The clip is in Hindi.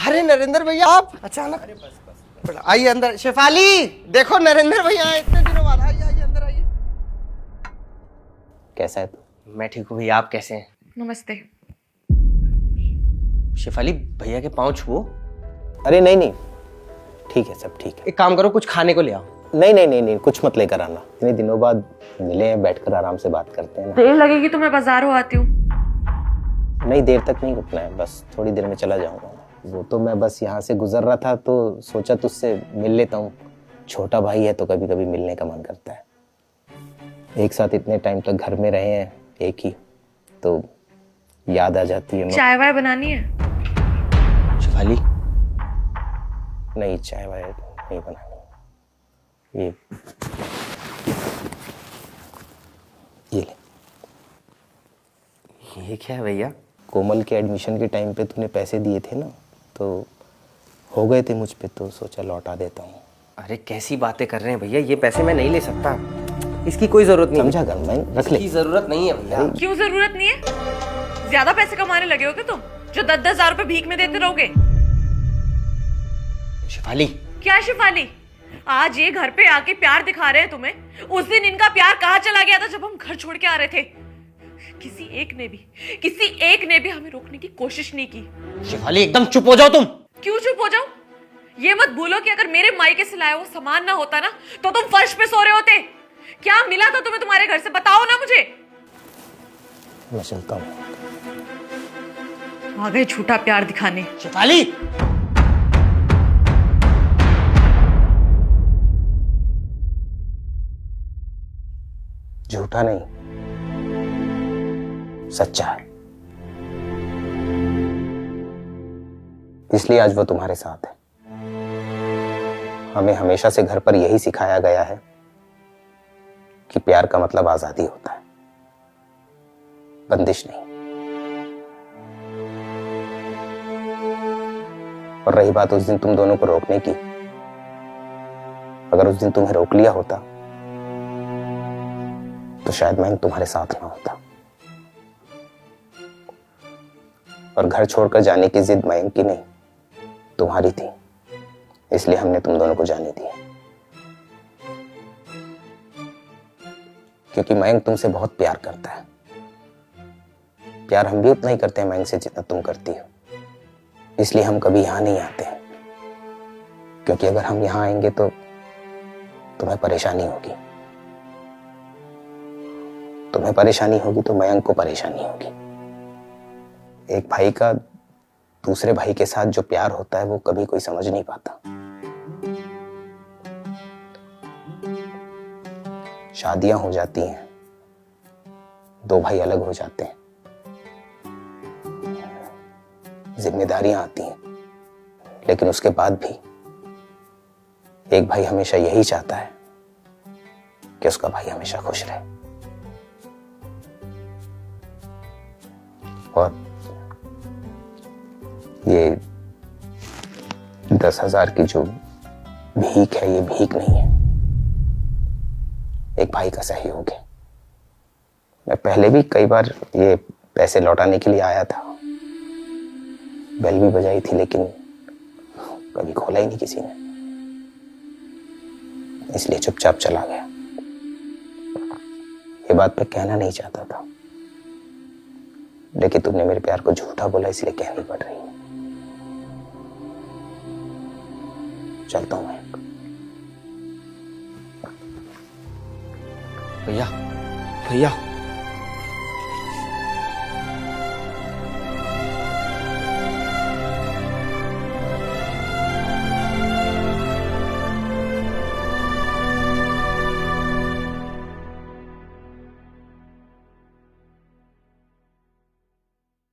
अरे नरेंद्र भैया आप अचानक। अरे बस आइए अंदर। शेफाली देखो नरेंद्र भैया आए इतने दिनों बाद। आइए आइए अंदर आइए। कैसा है तू? मैं ठीक हूँ भैया, आप कैसे हैं? नमस्ते। शेफाली भैया के पाँव छुओ। अरे नहीं नहीं, ठीक है, सब ठीक है। एक काम करो, कुछ खाने को ले आओ। नहीं नहीं नहीं नहीं, कुछ मत लेकर आना। इतने दिनों बाद मिले हैं, बैठकर आराम से बात करते हैं ना। देर लगेगी तो मैं बाजारों आती हूँ। नहीं, देर तक नहीं रुकना है, बस थोड़ी देर में चला जाऊंगा। वो तो मैं बस यहाँ से गुजर रहा था तो सोचा तुझसे मिल लेता हूँ। छोटा भाई है तो कभी कभी मिलने का मन करता है। एक साथ इतने टाइम तक घर में रहे हैं एक ही, तो याद आ जाती है। चाय वाय बनानी है? शेफाली नहीं, चाय वाय नहीं बनानी। ये ले। ये क्या है भैया? कोमल के एडमिशन के टाइम पे तूने पैसे दिए थे ना, तो हो गए थे मुझ पे, तो सोचा लौटा देता हूँ। अरे कैसी बातें कर रहे हैं भैया, ये पैसे मैं नहीं ले सकता। इसकी कोई जरूरत नहीं। समझा कर, मैं रख ले। इसकी जरूरत नहीं है भैया। क्यों जरूरत नहीं है? ज्यादा पैसे कमाने लगे हो क्या तुम, जो 10-10 हजार रुपए भीख में देते रहोगे? शेफाली क्या शेफाली, आज ये घर पे आके प्यार दिखा रहे हैं तुम्हें। उस दिन इनका प्यार कहाँ चला गया था जब हम घर छोड़ के आ रहे थे? किसी एक ने भी हमें रोकने की कोशिश नहीं की। शेफाली एकदम चुप हो जाओ तुम। क्यों चुप हो जाओ? ये मत भूलो कि अगर मेरे मायके से लाया वो सामान ना होता ना, तो तुम फर्श पे सो रहे होते। क्या मिला था तुम्हें तुम्हारे घर से, बताओ ना मुझे। मैं चलता हूँ। आ गए झूठा प्यार दिखाने। शेफाली झूठा नहीं, सच्चा है। इसलिए आज वो तुम्हारे साथ है। हमें हमेशा से घर पर यही सिखाया गया है कि प्यार का मतलब आजादी होता है, बंदिश नहीं। और रही बात उस दिन तुम दोनों को रोकने की, अगर उस दिन तुम्हें रोक लिया होता तो शायद मैं तुम्हारे साथ ना होता। और घर छोड़कर जाने की जिद मयंक की नहीं, तुम्हारी थी, इसलिए हमने तुम दोनों को जाने दिया। क्योंकि मयंक तुमसे बहुत प्यार करता है। प्यार हम भी उतना ही करते हैं मयंक से जितना तुम करती हो। इसलिए हम कभी यहां नहीं आते हैं, क्योंकि अगर हम यहां आएंगे तो तुम्हें परेशानी होगी। तुम्हें परेशानी होगी तो मयंक को परेशानी होगी। एक भाई का दूसरे भाई के साथ जो प्यार होता है वो कभी कोई समझ नहीं पाता। शादियां हो जाती हैं, दो भाई अलग हो जाते हैं, जिम्मेदारियां आती हैं, लेकिन उसके बाद भी एक भाई हमेशा यही चाहता है कि उसका भाई हमेशा खुश रहे। और ये 10,000 की जो भीख है, ये भीख नहीं है, एक भाई का सहयोग है। मैं पहले भी कई बार ये पैसे लौटाने के लिए आया था, बेल भी बजाई थी, लेकिन कभी खोला ही नहीं किसी ने, इसलिए चुपचाप चला गया। ये बात मैं कहना नहीं चाहता था, लेकिन तुमने मेरे प्यार को झूठा बोला, इसलिए कहनी पड़ रही है। चलता हूं मैं। भैया भैया